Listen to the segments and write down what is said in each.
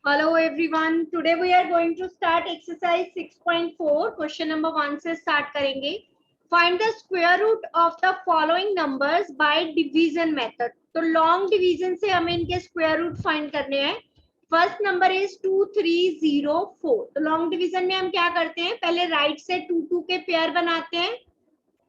Hello everyone. Today we are going to start exercise 6.4. Question number 1 से start करेंगे. Find the square root of the following numbers by division method. तो long division से हमें इनके square root find करने हैं. First number is 2304. तो long division में हम क्या करते हैं, पहले right से 2 के pair बनाते हैं.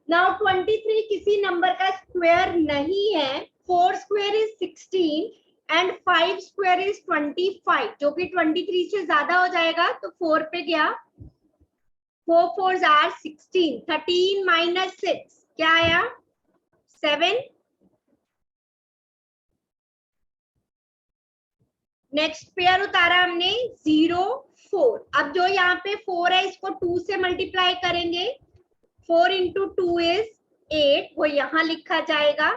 Now 23 किसी number का square नहीं है. 4 square is 16. And 5 square is 25, जो कि 23 से ज्यादा हो जाएगा तो 4 पे गया. 4 4s आर 16. 13 माइनस 6 क्या आया? 7. नेक्स्ट पेयर उतारा हमने 0 4. अब जो यहाँ पे 4 है इसको 2 से मल्टीप्लाई करेंगे. 4 इंटू 2 इज 8, वो यहाँ लिखा जाएगा.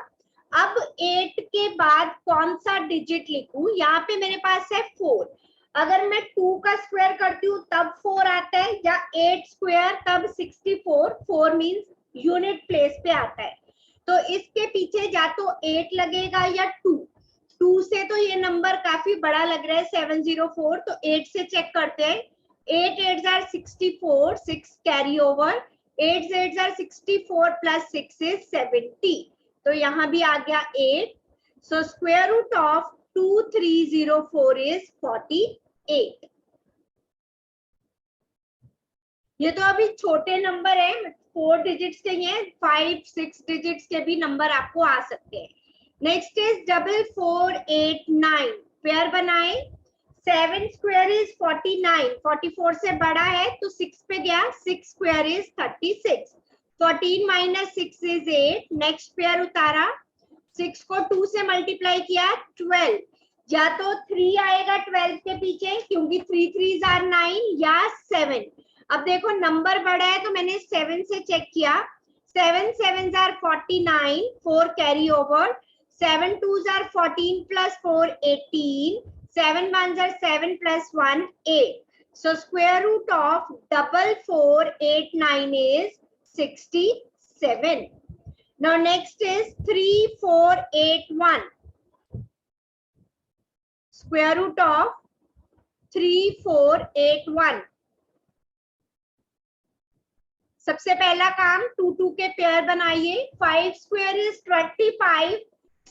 अब 8 के बाद कौन सा डिजिट लिखूं? यहाँ पे मेरे पास है 4. अगर मैं 2 का स्क्वायर करती हूँ तब 4 आता है, या 8 स्क्वायर तब 64. 4 मींस यूनिट प्लेस पे आता है. तो इसके पीछे या तो 8 लगेगा या 2. 2 से तो ये नंबर काफी बड़ा लग रहा है 704, तो 8 से चेक करते हैं. 8 8s are 64, 6 carry over. 8 8s are 64 plus 6 is 70. तो यहाँ भी आ गया 8. So square root of 2304 is 48. ये तो अभी छोटे नंबर है, 4 डिजिट्स के हैं. 5 6 डिजिट्स के भी नंबर आपको आ सकते हैं. Next is 4489. पेयर बनाए. 7 स्क्वायर इज 49. 44 से बड़ा है तो 6 पे गया. 6 square is 36. 14 minus 6 is 8. Next pair उतारा. 6 को 2 से मल्टीप्लाई किया 12. या तो 3 आएगा 12 के पीछे, क्योंकि 3 3s आर 9, या 7. अब देखो नंबर बड़ा है तो मैंने 7 से चेक किया. 7 7s are 49, 4 carry over. 7 2s are 14 plus 4 18. 7 1s are 7 plus 1 8. So square root of 4489 is 67. Now next is 3481. Square root of 3481. सबसे पहला काम 2 2 के पेयर बनाइए. 5 स्क्वायर इज 25.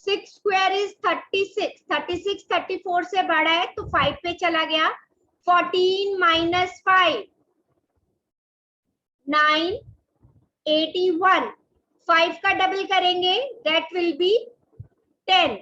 6 square is 36. 36 34 से बड़ा है तो 5 पे चला गया. 14 माइनस 5 9 81. 5 का डबल करेंगे, दैट विल बी 10.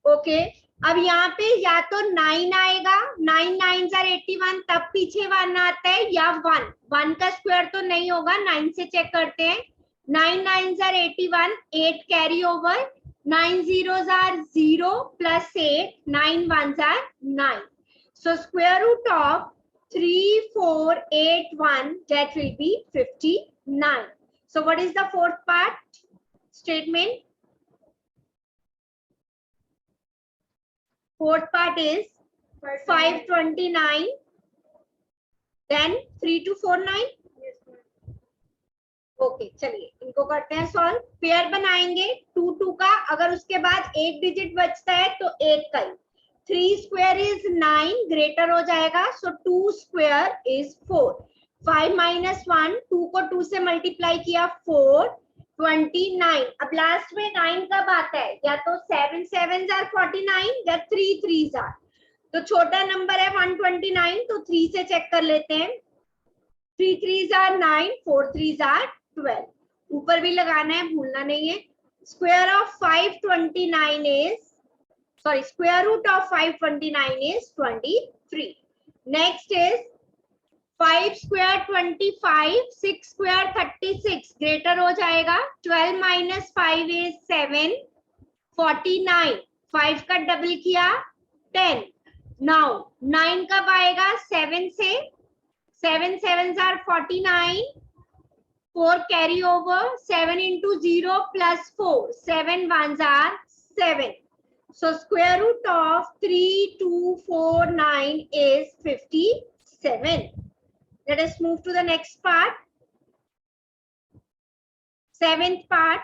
ओके. अब यहाँ पे या तो 9 आएगा. 9 9s are 81, तब पीछे 1 आता है, या 1. 1 का स्क्वायर तो नहीं होगा. 9 से चेक करते हैं. 9 9s are 81. 8 carry over. 9 zeros are 0 plus 8. 9 1s are 9. So square root of 3481, that will be 59. So what is the fourth part statement? Fourth part is 529, then 3249. Okay चलिए इनको करते हैं सॉल्व. पेयर बनाएंगे 2 2 का. अगर उसके बाद एक डिजिट बचता है तो एक का ही. 3 स्क्वायर इज 9, ग्रेटर हो जाएगा. सो 2 स्क्वायर इज 4. 5 माइनस 1. 2 को 2 से मल्टीप्लाई किया 4. 29. अब लास्ट में 9 कब आता है? या तो 7 7s are 49, या 3 3s are. तो छोटा नंबर है 129, तो 3 से चेक कर लेते हैं. 3 3s are 9, 4 3s are 12. ऊपर भी लगाना है, भूलना नहीं है. Square of 529 is, sorry, square root of 529 is 23. Next is 5 square 25. 6 square 36, greater हो जाएगा. 12 माइनस 5 इज 7. 49. 5 का डबल किया 10. नाउ 9 कब आएगा? 7 से. 7 7s are 49. 4 carry over. 7 into 0 plus 4. 7 1s are 7. So square root of 3249 is 57. Let us move to the next part. 7th part,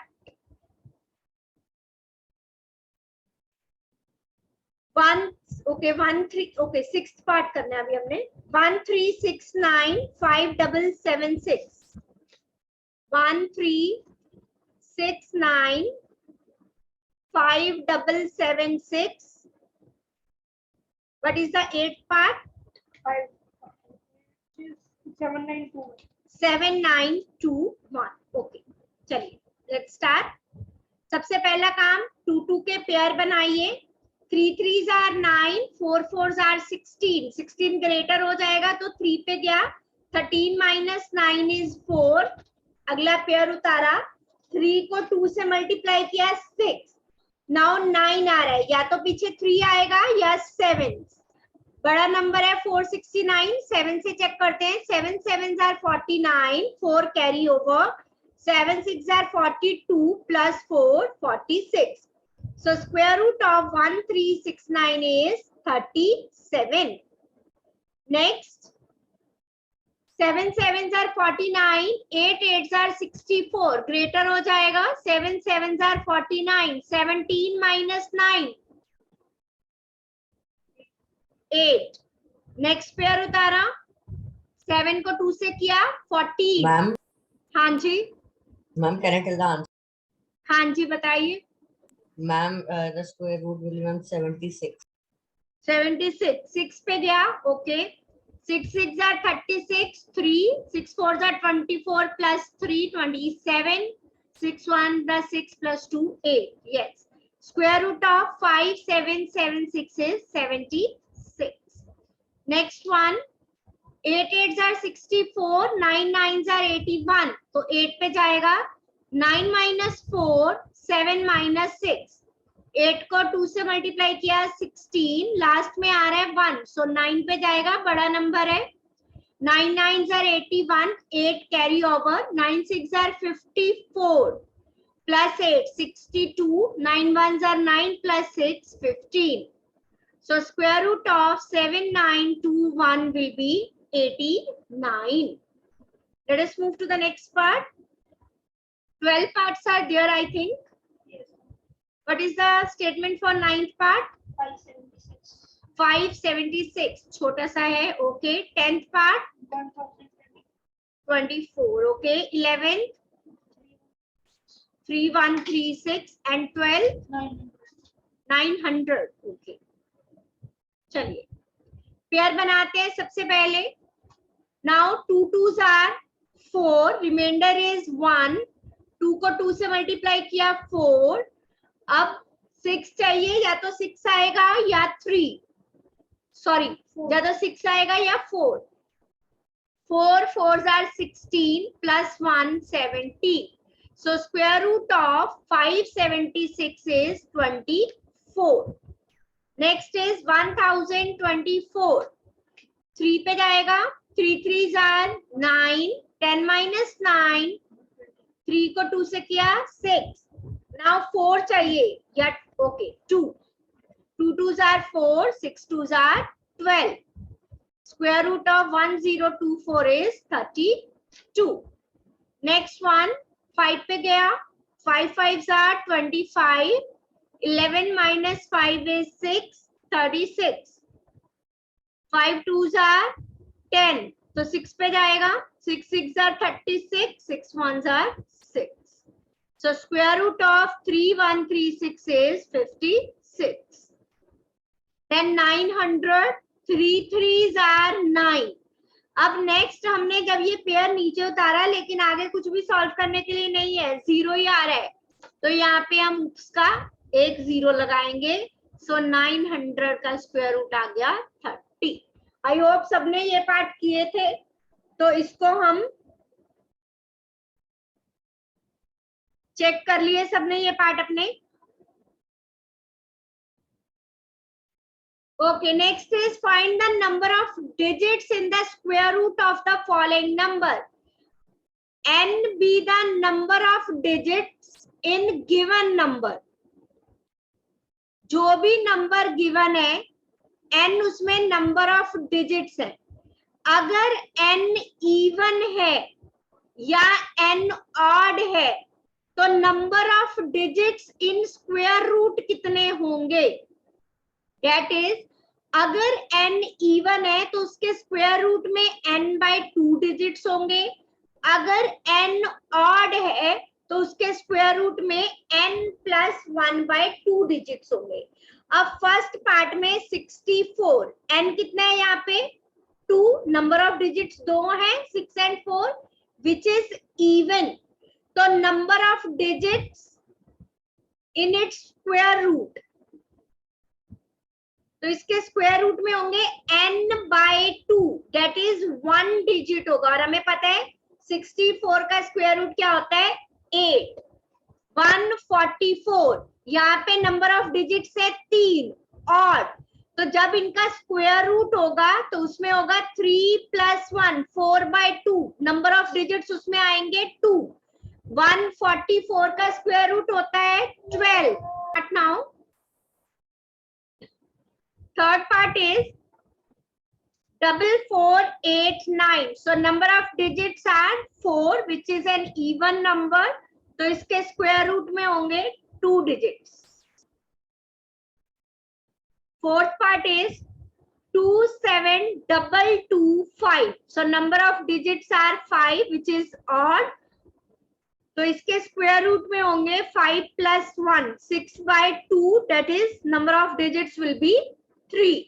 6th part करना है अभी हमने. 1369 5776, 1369 5776. What is the 8th part? 7921. Okay, चलिए let's start. सबसे पहला काम 2 2 के pair बनाइए. 3 3s are 9, 4 4s are 16. 16 greater हो जाएगा तो 3 पे गया. 13 minus 9 is 4. अगला पेयर उतारा. 3 को 2 से मल्टीप्लाई किया 6. नाउ 9 आ रहा है, या तो पीछे 3 आएगा या 7. बड़ा नंबर है 469. 7 से चेक करते हैं. 7 7s are 49. 4 carry over. 7 6 are 42 plus 4 46. So square root of 1369 is 37. Next, 7 7s are 49. 8 8s are 64. Greater हो जाएगा. 7 7s are 49. 17 minus 9. 8. Next pair उतारा. 7 को 2 से किया 14. मैम हाँ जी, ma'am can I tell the answer? हाँ जी बताइए. Ma'am the square root will be ma'am 76. 76. 6 पे गया. Okay. 6 6 are 36. 3 6 4s are 24 plus 3 27. 6 1 plus 6 plus 2 8. Yes. Square root of 5776 is 76. Next one. 8 8s are 64. 9 9s are 81. तो 8 पे जाएगा. 9 minus 4. 7 minus 6. 8 को 2 से मल्टीप्लाई किया 16. लास्ट में आ रहा है 1. सो 9 पे जाएगा. बड़ा नंबर है. 9 9s are 81. 8 carry over. 9 6 are 54 plus 8 62. 9 1s are 9 plus 6 15. So square root of 7921 will be 89. Let us move to the next part. 12 parts are there, I think. Yes. What is the statement for 9th part? 576. 576. छोटा सा है. Okay. 10th part? 24. Okay. 11th? 3136. And 12? 900. Okay. चलिए pair बनाते हैं सबसे पहले. Now 2 2s are 4. Reminder is 1. 2 को 2 से मल्टीप्लाई किया 4. अब 6 चाहिए. या तो 6 आएगा या 3. सॉरी, या तो 6 आएगा या 4. 4 4s are 16 plus 1 17. So square root of 576 is 24. Next is 1024. 3 पे जाएगा. 3 3s are 9. 10 minus 9. 3 को 2 से किया 6. Now 4 चाहिए. या okay 2. 2 2s are 4. 6 2s are 12. Square root of 1024 is 32. Next one 5 पे गया. 5 5s are 25. 11 minus 5 is 6. 36. 5 2s are 10. तो 6 पे जाएगा. 6 6 are 36. 6 1s are 6. So square root of 3136 is 56. Then 900. 3 3s are 9. अब नेक्स्ट हमने जब ये पेयर नीचे उतारा, लेकिन आगे कुछ भी सॉल्व करने के लिए नहीं है, 0 ही आ रहा है, तो यहाँ पे हम उसका एक 0 लगाएंगे. सो 900 का स्क्वायर रूट आ गया 30. आई होप सबने ये पार्ट किए थे. तो इसको हम चेक कर लिए सबने ये पार्ट अपने. Okay, next is find the number of digits in the square root of the following number. N be the number of digits in given number. जो भी नंबर गिवन है, n उसमें नंबर ऑफ डिजिट्स है. अगर n even है या n odd है तो number of digits in square root कितने होंगे? दैट इज अगर n इवन है तो उसके स्क्वायर रूट में n/2 डिजिट्स होंगे, अगर n ऑड है तो उसके स्क्वायर रूट में n+1/2 डिजिट्स होंगे। अब फर्स्ट पार्ट में 64, n कितना है यहाँ पे 2, नंबर ऑफ डिजिट्स 2 है 6 and 4 विच इज इवन। तो number of digits in its square root, तो इसके स्क्वायर रूट में होंगे n/2 दैट इज 1 डिजिट होगा। और हमें पता है 64 का स्क्वायर रूट क्या होता है 8। 144 यहाँ पे नंबर ऑफ डिजिट्स है 3 और तो जब इनका स्क्वायर रूट होगा तो उसमें होगा 3 + 1 4/2, नंबर ऑफ डिजिट्स उसमें आएंगे 2। 144 का स्क्वायर रूट होता है 12। But now third part is 4489, so number of digits are 4 which is an even number, तो इसके स्क्वायर रूट में होंगे 2 digits। fourth part is 27225, so number of digits are 5 which is odd, तो इसके square root में होंगे 5 + 1 6/2 that is number of digits will be 3।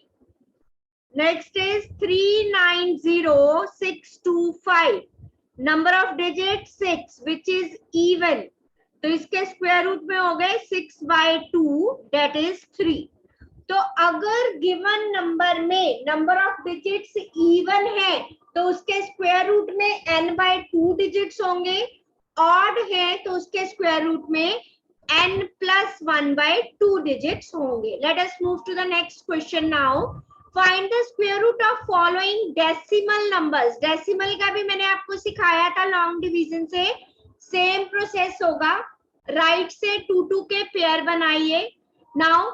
Next is 390625, number of digits 6 which is even, तो इसके square root में हो गए 6/2 that is 3। तो अगर गिवन नंबर में नंबर ऑफ डिजिट्स इवन है तो उसके स्क्वायर रूट में n/2 डिजिट्स होंगे, ऑड है तो उसके स्क्वायर रूट में n+1/2 digits होंगे। Let us move to the next question now. Find the square root of following decimal numbers. Decimal का भी मैंने आपको सिखाया था लॉन्ग डिवीजन से, सेम प्रोसेस होगा। राइट से 2 के पेयर बनाइए। Now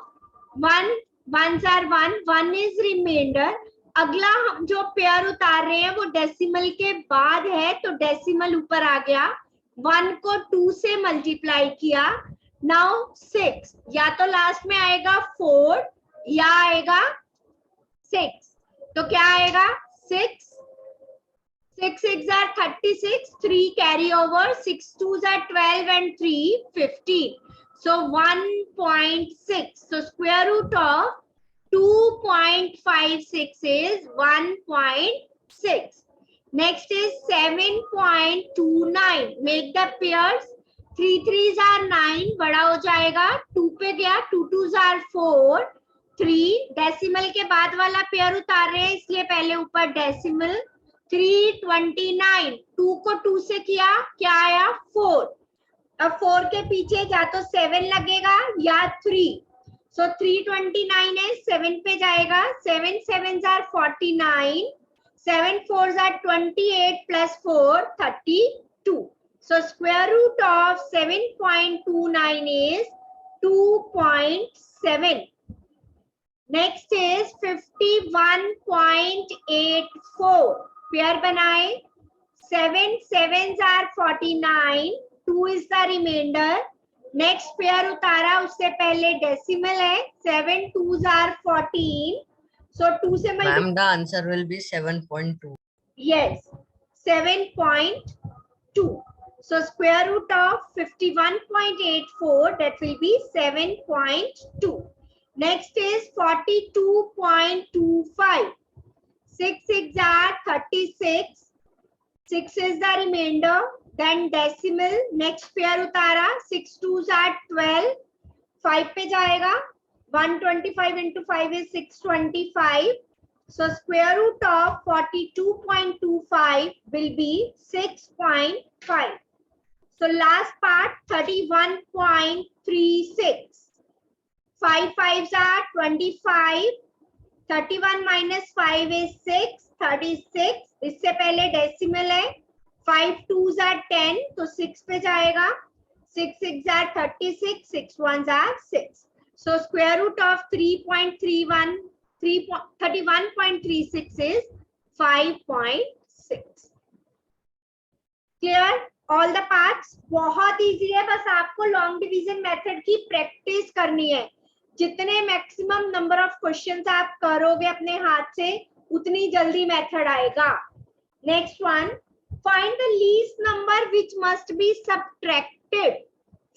1 1s are 1, 1 is remainder। अगला हम जो पेयर उतार रहे हैं वो डेसिमल के बाद है तो डेसिमल ऊपर आ गया, 1 को 2 से मल्टीप्लाई किया। नाउ 6 या तो लास्ट में आएगा 4 या आएगा 6, तो क्या आएगा 6 6 6 are 36, 3 carry over, 6 2s are 12 and 3 15, so 1.6, so square root of 2.56 is 1.6। next is 7.29, make the pairs, 3 3s are 9, बड़ा हो जाएगा 2 पे गया, 2 2s are 4, 3 डेसिमल के बाद वाला पेयर उतार रहे हैं इसलिए पहले ऊपर डेसिमल। 329, 2 को 2 से किया, क्या आया 4। अब 4 के पीछे या तो 7 लगेगा या 3, सो 329 है 7 पे जाएगा, 7 7s are 49, 7 4s are 28 plus 4 32, so square root of 7.29 is 2.7। Next is 51.84, pair बनाए, 7 7s are 49, 2 is the remainder। Next pair उतारा उससे पहले डेसिमल है, 7 2s are 14, so 2 से Ma'am, the answer will be 7.2. Yes, 7.2, so square root of 51.84 that will be 7.2। Next is 42.25, 6 6 are 36, 6 is the remainder, then decimal, next pair उतारा, 6 2s are 12, 5 पे जाएगा, 125 into 5 is 625, so square root of 42.25 will be 6.5। so last part 31.36, 5 5s are 25, 31 minus 5 is 6, 36, इससे पहले decimal है, 5 2s are 10, तो 6 पे जाएगा, 6 6 are 36, 6 1s are 6, so square root of 31.36 is 5.6। clear? All the parts. बहुत easy है, बस आपको लॉन्ग डिवीजन मेथड की प्रैक्टिस करनी है। जितने मैक्सिमम नंबर ऑफ क्वेश्चंस आप करोगे अपने हाथ से उतनी जल्दी मेथड आएगा। Next one, find the least number which must be subtracted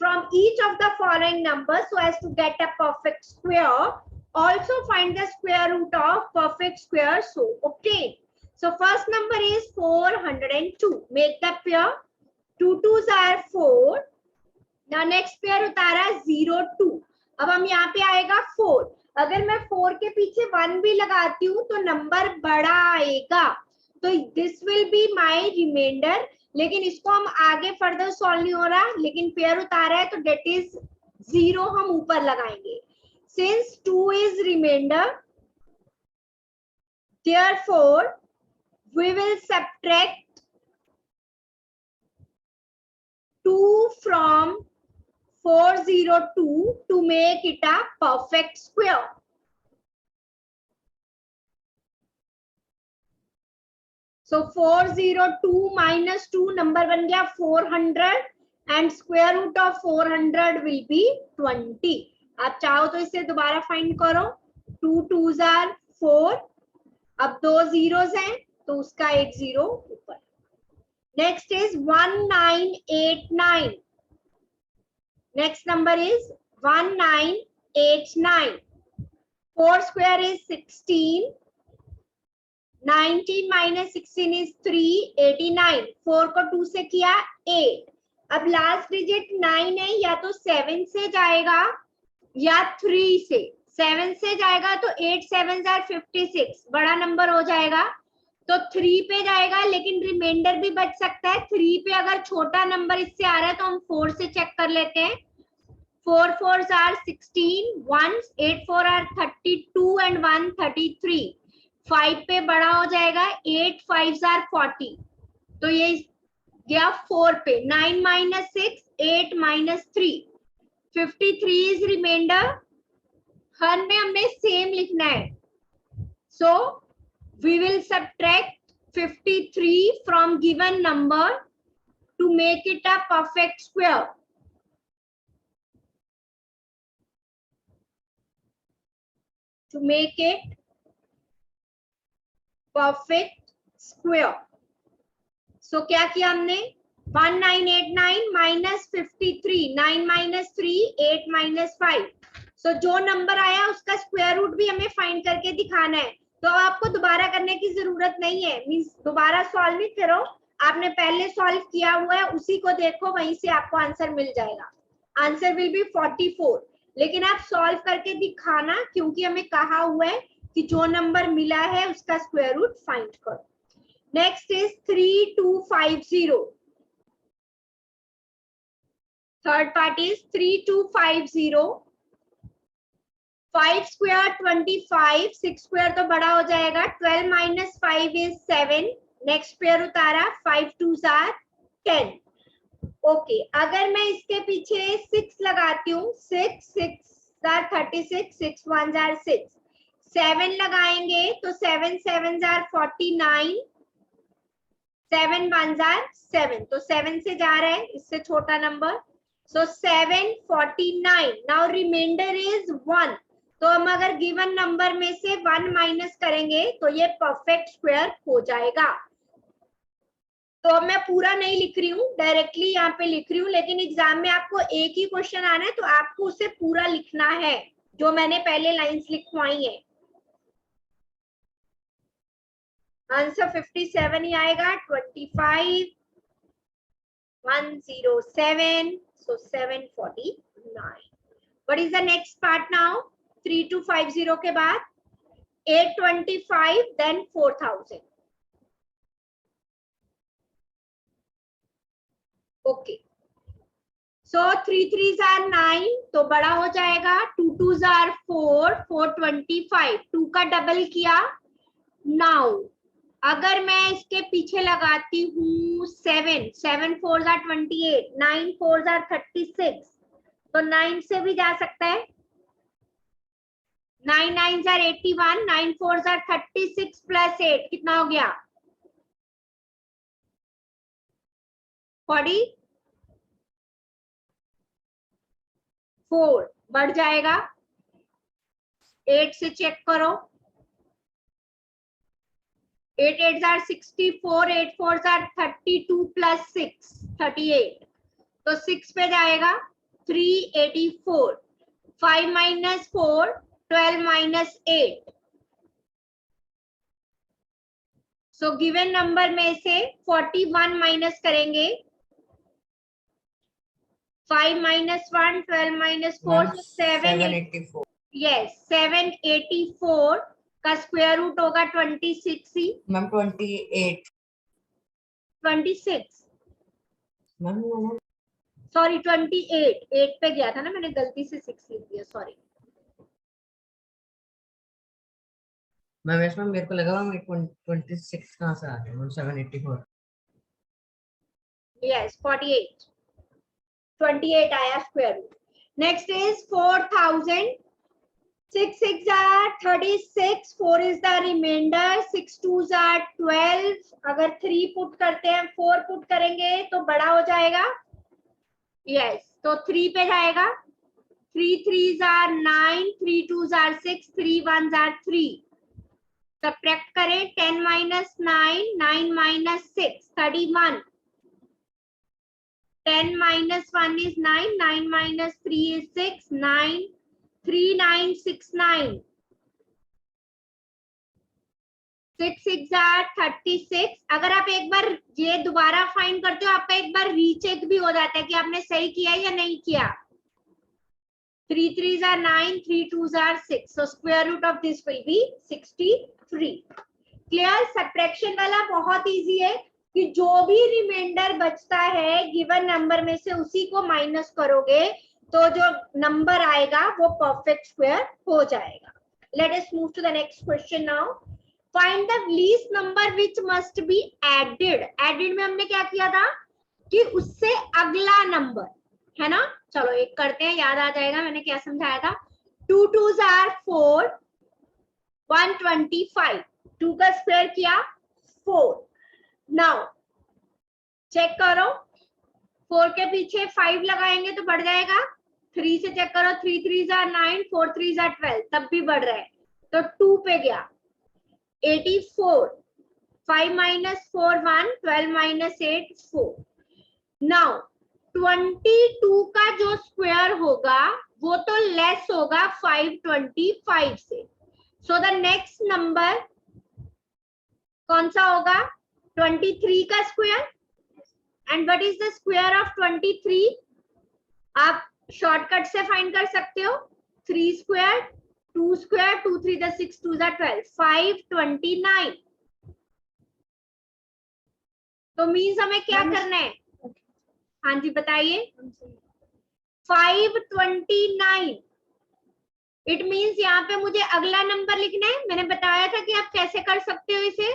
from each of the following numbers so as to get a perfect square. Also find the square root of perfect square so obtained. So first number is 402. Make the pair. 2 2s are 4. Now next pair उतारा 0 2. अब हम यहाँ पे आएगा 4. अगर मैं 4 के पीछे 1 भी लगाती हूँ तो नंबर बड़ा आएगा, तो this will be my reminder. लेकिन इसको हम आगे फर्दर सॉल्व नहीं हो रहा, लेकिन पेयर उतारा है तो डेट इज 0 हम ऊपर लगाएंगे। Since 2 is reminder, therefore we will subtract 2 from 402 to make it a perfect square. So 402 minus 2 number बन गया 400 and square root of 400 will be 20. आप चाहो तो इसे दोबारा फाइंड करो। 2 2s are 4. अब 2 zeros हैं तो उसका एक जीरो ऊपर। Next is 1989. Next number is 1989. 4 square is 16. 19 minus 16 is 3. 89. 4 को 2 से किया 8. अब लास्ट डिजिट 9 है, या तो 7 से जाएगा या 3 से। 7 से जाएगा तो 8 7s are 56, बड़ा नंबर हो जाएगा, तो 3 पे जाएगा, लेकिन रिमाइंडर भी बच सकता है। 3 पे अगर छोटा नंबर इससे आ रहा है तो हम 4 से चेक कर लेते हैं। 4 4s are 16, 1s 8 4 are 32 and 1 33। 5 पे बड़ा हो जाएगा, 8 5s are 40, तो ये गया 4 पे। 9 minus 6, 8 minus 3, 53 is remainder। हर में हमें सेम लिखना है, so we will subtract 53 from given number to make it a perfect square. To make it perfect square. So क्या किया हमने? 1989 minus 53, 9 minus 3, 8 minus 5. So जो नंबर आया उसका स्क्वायर रूट भी हमें फाइंड करके दिखाना है, तो आपको दोबारा करने की जरूरत नहीं है। मींस दोबारा सॉल्व नहीं करो, आपने पहले सॉल्व किया हुआ है उसी को देखो, वहीं से आपको आंसर मिल जाएगा। आंसर विल बी 44, लेकिन आप सॉल्व करके दिखाना, क्योंकि हमें कहा हुआ है कि जो नंबर मिला है उसका स्क्वायर रूट फाइंड करो। Next is 3250. Third part is 3250. 5 square 25, 6 square तो बड़ा हो जाएगा। 12 minus 5 is 7. नेक्स्ट पेयर उतारा, 5 2s are 10. ओके, अगर मैं इसके पीछे 6 लगाती हूँ, 6 6 are 36, 6 1s are 6. 7 लगाएंगे तो 7 7s are 49, 7 1s are 7, तो 7 से जा रहा है, इससे छोटा number, so 7 49. Now reminder is 1, तो हम अगर गिवन नंबर में से 1 माइनस करेंगे तो ये परफेक्ट स्क्वायर हो जाएगा। तो अब मैं पूरा नहीं लिख रही हूँ, डायरेक्टली यहाँ पे लिख रही हूँ, लेकिन एग्जाम में आपको एक ही क्वेश्चन आना है तो आपको उसे पूरा लिखना है, जो मैंने पहले लाइंस लिखवाई है। आंसर 57 ही आएगा। 25 107, so 749. What is the next part now? 3250 के बाद 825, then 4000. Okay, so 3 3s are 9, तो बड़ा हो जाएगा। 2 2s are 4, 425, 2 का डबल किया। नाउ अगर मैं इसके पीछे लगाती हूँ 7, 7 4s are 28, 9 4s are 36, तो 9 से भी जा सकता है। 9 9s are 81, 9 4s are 36 plus 8 कितना हो गया? 44 बढ़ जाएगा, 8 से चेक करो, 8 8 are 64, 8 4 are 32 plus 6 38, तो 6 पे जाएगा 384, 5 minus 4 12 minus 8, so given number में से 41 माइनस करेंगे, 5 minus 1 12 minus 4 so 784, yes 784 का स्क्वायर रूट होगा 26 ही मैम 26 मैम सॉरी 28 8 पे गया था ना, मैंने गलती से 6 लिख दिया, सॉरी मैम इसमें मेरे को लगा मैं 26 कहाँ से आ गया, मैम 784 यस 48 28 आया square root. Next is 4000, 6 6 are 36, 4 is the remainder, 6 2s are 12, अगर 3 पुट करते हैं 4 पुट करेंगे तो बड़ा हो जाएगा, यस तो 3 पे जाएगा, 3 3s are 9, 3 2s are 6, 3 1s are 3, subtract करें 10 minus 9, 9 minus 6 31, 10 minus 1 is 9, 9 minus 3 is 6, 9 3969, 6 6 are 36, अगर आप एक बार ये दोबारा फाइंड करते हो आपका एक बार रीचेक भी हो जाता है कि आपने सही किया या नहीं किया, 3 3s are 9, 3 2s are 6, so square root of this will be 63. Clear? Subtraction वाला बहुत इजी है कि जो भी रिमाइंडर बचता है गिवन नंबर में से उसी को माइनस करोगे तो जो नंबर आएगा वो परफेक्ट स्क्वायर हो जाएगा। Let us move to the next question now. Find the least number which must be added. Added में हमने क्या किया था कि उससे अगला नंबर है ना, चलो एक करते हैं, याद आ जाएगा मैंने क्या समझाया था। 2 2s are 4, 125, 2 का स्क्वायर किया 4। नाउ चेक करो, 4 के पीछे 5 लगाएंगे तो बढ़ जाएगा, 3 से चेक करो, 3 3s are 9, 4 3s are 12, तब भी बढ़ रहा है तो 2 पे गया, 84, 5 minus 4 1, 12 minus 8 4। नाउ 22 का जो स्क्वायर होगा वो तो लेस होगा 525 से, सो द नेक्स्ट नंबर कौन सा होगा, 23 का square. And what is the square of 23, आप शॉर्टकट से फाइंड कर सकते हो, 3 स्क्वायर 2 स्क्वायर 2 3 द 6 2 द 12, 529। तो मीन्स हमें क्या करना है, हाँ जी बताइए, 529। इट मीन्स यहाँ पे मुझे अगला नंबर लिखना है। मैंने बताया था कि आप कैसे कर सकते हो इसे,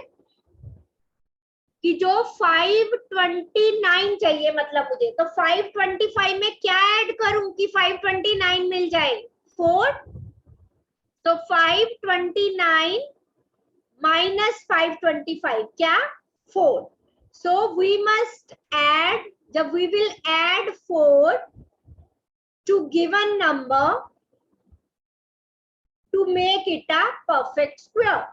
कि जो 529 चाहिए मतलब मुझे, तो 525 में क्या ऐड करूं कि 529 मिल जाए, 4, तो 529 माइनस 525 क्या, 4। सो वी मस्ट ऐड, जब we will add 4 to given number to make it a perfect square.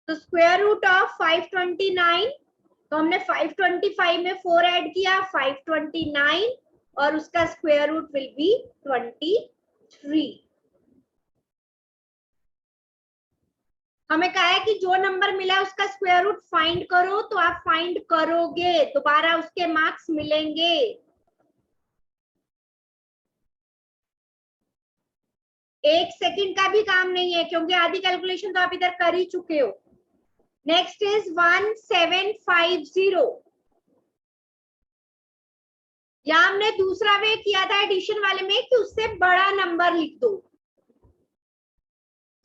तो स्क्वायर रूट ऑफ 529, तो हमने 525 में 4 ऐड किया 529 और उसका स्क्वायर रूट विल बी 23। हमें कहा है कि जो नंबर मिला उसका स्क्वायर रूट फाइंड करो, तो आप फाइंड करोगे, दोबारा उसके मार्क्स मिलेंगे। एक सेकंड का भी काम नहीं है क्योंकि आधी कैलकुलेशन तो आप इधर कर ही चुके हो। Next is 1750। यहां हमने दूसरा वे किया था एडिशन वाले में कि उससे बड़ा नंबर लिख दो।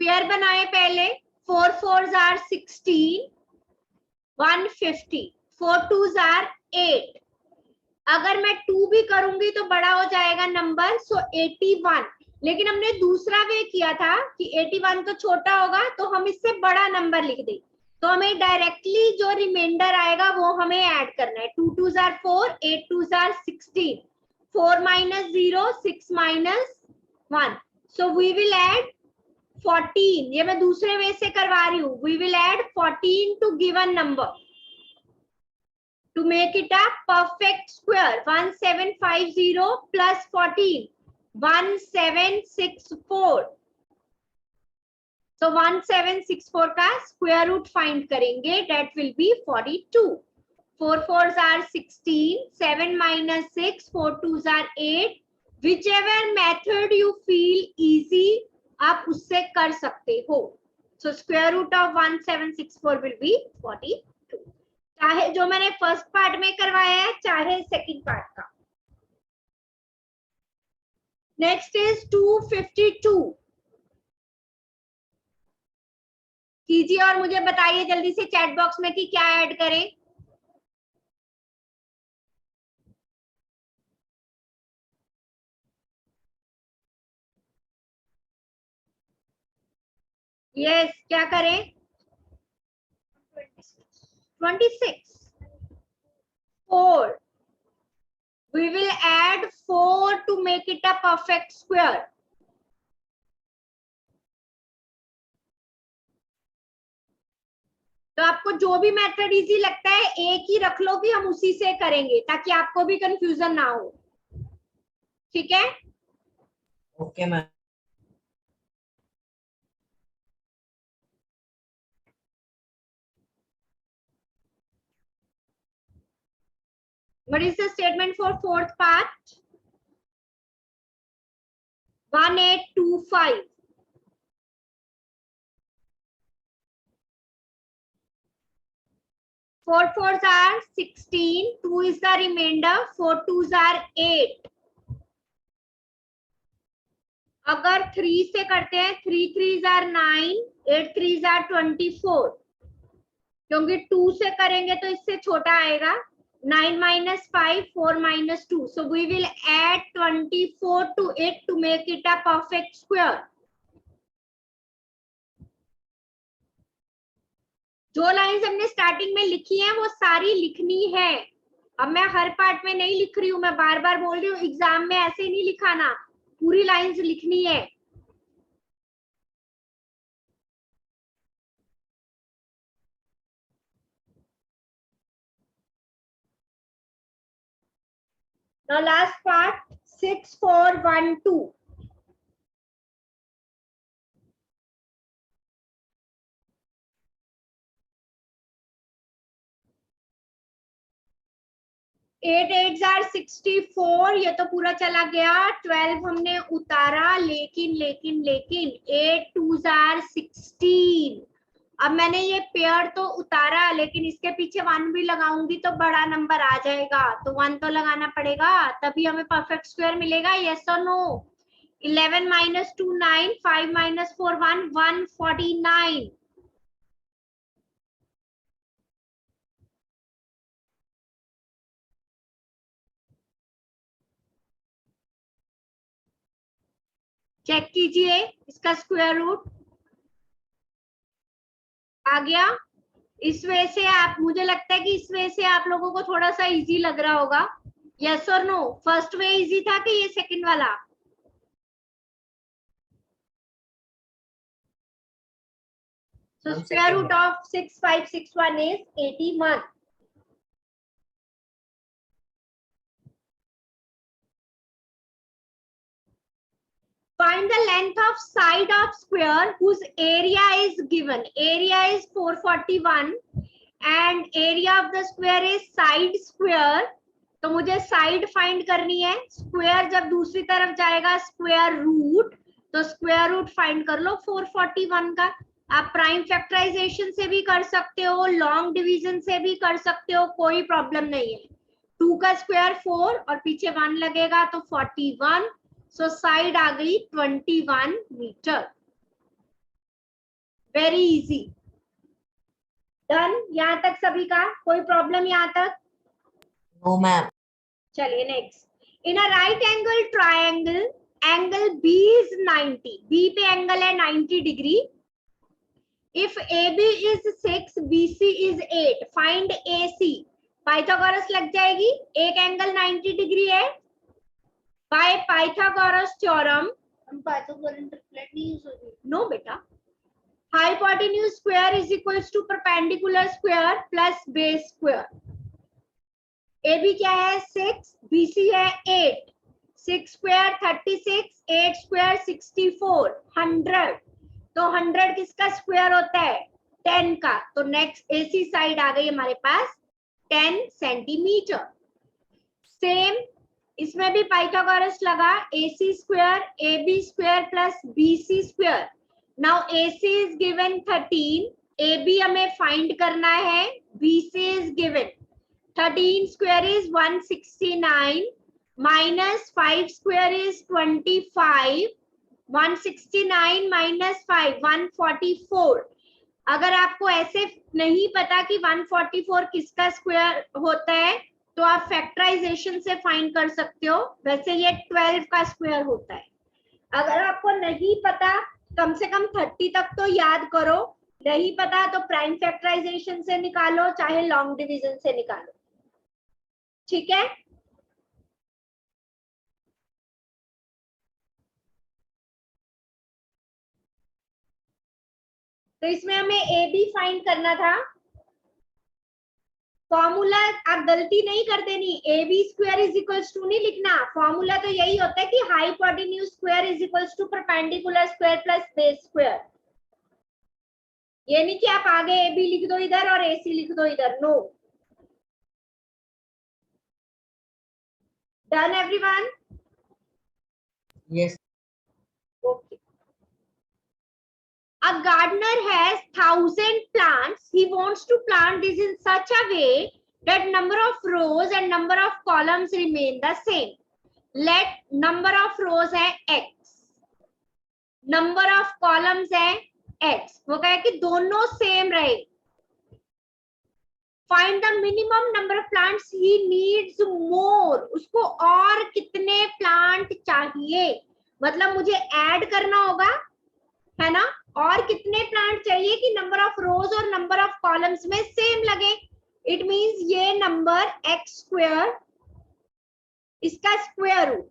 पेयर बनाए पहले, 4 4s are 16, 150, 4 2s are 8। अगर मैं 2 भी करूंगी तो बड़ा हो जाएगा नंबर, सो 81। लेकिन हमने दूसरा वे किया था कि 81 तो छोटा होगा तो हम इससे बड़ा नंबर लिख दें, तो हमें डायरेक्टली जो रिमाइंडर आएगा वो हमें ऐड करना है. 2 2s are 4, 8 2s are 16. 4 minus 0, 6 minus 1. So we will add 14. ये मैं दूसरे वे से करवा रही हूँ. We will add 14 to given number to make it a perfect square. 1750 plus 14, 1764. तो 1764 का स्क्वायर रूट फाइंड करेंगे. That will be 42. 4 4s are 16. 7 minus 6. 4 2s are 8. Whichever method you feel easy, आप उससे कर सकते हो. So square root of 1764 will be 42. चाहे जो मैंने फर्स्ट पार्ट में करवाया है, चाहे सेकंड पार्ट का. Next is 252. कीजिए और मुझे बताइए जल्दी से चैट बॉक्स में कि क्या ऐड करें. यस, क्या करें? 26. 4. We will add 4 to make it a perfect square. तो आपको जो भी मेथड इजी लगता है एक ही रख लो कि हम उसी से करेंगे, ताकि आपको भी कंफ्यूजन ना हो. ठीक है? Okay ma'am. What is the statement for fourth part? 1825. 4 4s are 16. 2 is the remainder. 4 2s are 8. अगर 3 से करते हैं, 3 3s are 9. 8 3s are 24. क्योंकि 2 से करेंगे तो इससे छोटा आएगा. 9 minus 5, 4 minus 2. So we will add 24 to it to make it a perfect square. जो लाइंस हमने स्टार्टिंग में लिखी हैं वो सारी लिखनी है. अब मैं हर पार्ट में नहीं लिख रही हूँ, मैं बार बार बोल रही हूँ, एग्जाम में ऐसे नहीं लिखाना, पूरी लाइंस लिखनी है. Now last part, 6 4 1 2. 8 8s are 64. ये तो पूरा चला गया. 12 हमने उतारा, लेकिन 8 2s are 16. अब मैंने ये पेयर तो उतारा, लेकिन इसके पीछे 1 भी लगाऊंगी तो बड़ा नंबर आ जाएगा, तो 1 तो लगाना पड़ेगा, तभी हमें परफेक्ट स्क्वायर मिलेगा. यस और नो? 11 minus 2 9. 5 minus 4 1. 149. चेक कीजिए इसका स्क्वायर रूट आ गया. इस वे से आप, मुझे लगता है कि इस वे से आप लोगों को थोड़ा सा इजी लग रहा होगा. यस और नो? फर्स्ट वे इजी था कि ये सेकंड वाला? So square root of 6561 is 81. Find the length of side of square whose area is given. Area is 441 and area of the square is side square. तो मुझे side find करनी है. Square जब दूसरी तरफ जाएगा स्क्वायर रूट, तो square root find कर लो 441 का. आप प्राइम फैक्टराइजेशन से भी कर सकते हो, लॉन्ग डिवीजन से भी कर सकते हो, कोई प्रॉब्लम नहीं है. 2 का स्क्वायर 4 और पीछे 1 लगेगा तो 41. सो साइड आ गई 21 मीटर. Very easy. डन? यहां तक सभी का कोई प्रॉब्लम यहां तक? No ma'am. चलिए next. In a right angle triangle, angle B is 90. B पे एंगल है 90 degree. If AB is 6, BC is 8, find AC. Pythagoras लग जाएगी, एक एंगल 90 डिग्री है. By Pythagoras theorem. Pythagoras triplet नहीं यूज होगी. नो बेटा. Hypotenuse square is equals to perpendicular square plus base square. AB क्या है 6, BC है 8. 6 स्क्वायर 36, 8 स्क्वायर 64, 100. तो 100 किसका स्क्वायर होता है 10 का. तो नेक्स्ट AC साइड आ गई हमारे पास 10 सेंटीमीटर. सेम इसमें भी पाइथागोरस लगा. AC square AB square plus BC square. Now AC is given 13, AB हमें फाइंड करना है, BC is given 13 square is 169 minus 5 square is 25. 169 minus 5 144. अगर आपको ऐसे नहीं पता कि 144 किसका स्क्वायर होता है तो आप फैक्टराइजेशन से फाइंड कर सकते हो. वैसे ये 12 का स्क्वायर होता है. अगर आपको नहीं पता कम से कम 30 तक तो याद करो. नहीं पता तो प्राइम फैक्टराइजेशन से निकालो चाहे लॉन्ग डिवीजन से निकालो. ठीक है. तो इसमें हमें ए बी फाइंड करना था. फॉर्मूला आप गलती नहीं कर देनी. A b square is equals to नहीं लिखना. फॉर्मूला तो यही होता है कि hypotenuse square is equals to perpendicular square plus base square. ये नहीं कि आप आगे ए बी लिख दो इधर और ए सी लिख दो इधर. No. Done everyone? Yes. Okay. A gardener has 1000 plants. He wants to plant this in such a way that number of rows and number of columns remain the same. Let number of rows है x, number of columns है x. वो कहे कि दोनों same रहे. Find the minimum number of plants he needs more. उसको और कितने प्लांट चाहिए. मतलब मुझे ऐड करना होगा है ना. और कितने प्लांट चाहिए कि नंबर ऑफ रोज और नंबर ऑफ कॉलम्स में सेम लगे. इट मींस ये नंबर x स्क्वायर इसका स्क्वायर रूट.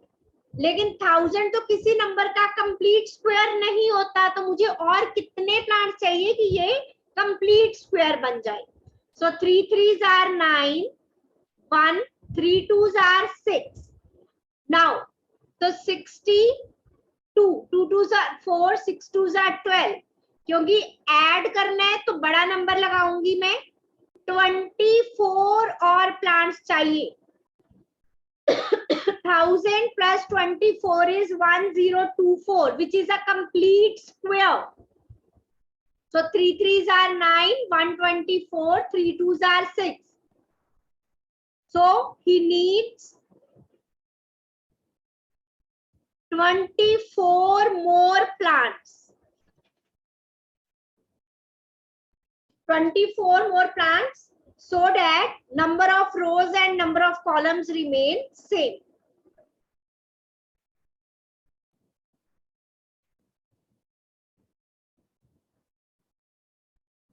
लेकिन 1000 तो किसी नंबर का कंप्लीट स्क्वायर नहीं होता. तो मुझे और कितने प्लांट चाहिए कि ये कंप्लीट स्क्वायर बन जाए. So 3 3s are 9, 1 3 2s are 6. Now, so 62, 2 2s are 4, 6 2s are 12. क्योंकि ऐड करना है तो बड़ा नंबर लगाऊंगी मैं. 24 और प्लांट्स चाहिए. 1000 plus 24 is 1024, which is a complete square. So 3 3s are 9, 124, 3 2s are 6. So he needs 24 more plants. 24 more plants so that number of rows and number of columns remain same.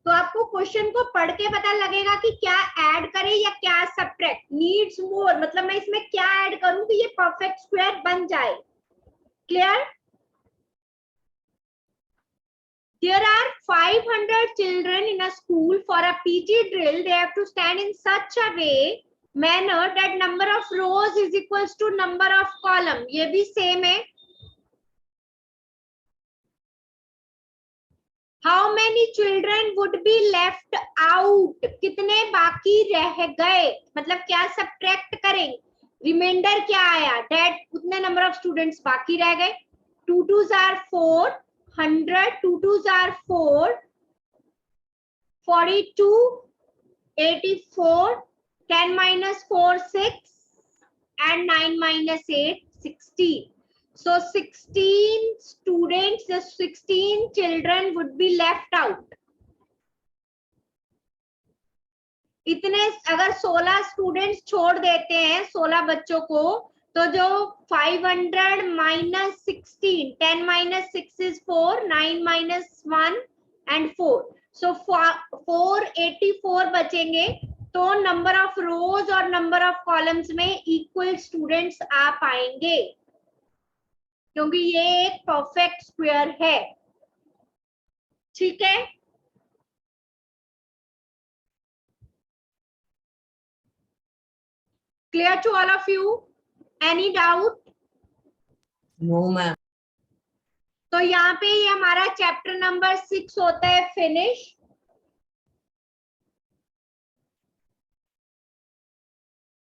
तो आपको question को पढ़ के पता लगेगा कि क्या add करें या क्या सब्ट्रैक्ट. नीड्स मोर मतलब मैं इसमें क्या ऐड करूं कि ये परफेक्ट स्क्वायर बन जाए. Clear. There are 500 children in a school. For a PT drill, they have to stand in such a way manner that number of rows is equals to number of column. ये भी same है. How many children would be left out? कितने बाकी रह गए. मतलब क्या subtract करेंगे. रिमाइंडर क्या आया. That उतने नंबर ऑफ स्टूडेंट्स बाकी रह गए. 2 2s are 4, 100, 2 2s are 4, 42, 84, 10 minus 4 6 and 9 minus 8 16. So 16 students, the 16 children would be left out. इतने अगर 16 स्टूडेंट्स छोड़ देते हैं 16 बच्चों को तो जो 500 minus 16, 10 minus 6 is 4, 9 minus 1 and 4. सो 484 बचेंगे, तो नंबर ऑफ रोज और नंबर ऑफ कॉलम्स में इक्वल स्टूडेंट्स आ पाएंगे, क्योंकि ये एक परफेक्ट स्क्वायर है। ठीक है, clear to all of you? Any doubt? No ma'am. तो यहाँ पे ये हमारा चैप्टर नंबर 6 होता है फिनिश।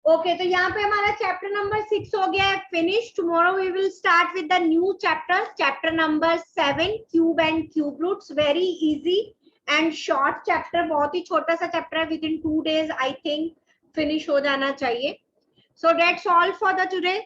ओके, तो यहाँ पे हमारा चैप्टर नंबर 6 हो गया है finish. Tomorrow we will start with the new chapter, chapter number 7, cube and cube roots. Very easy and short chapter, बहुत ही छोटा सा चैप्टर है, within 2 days I think finish हो जाना चाहिए। So that's all for the today.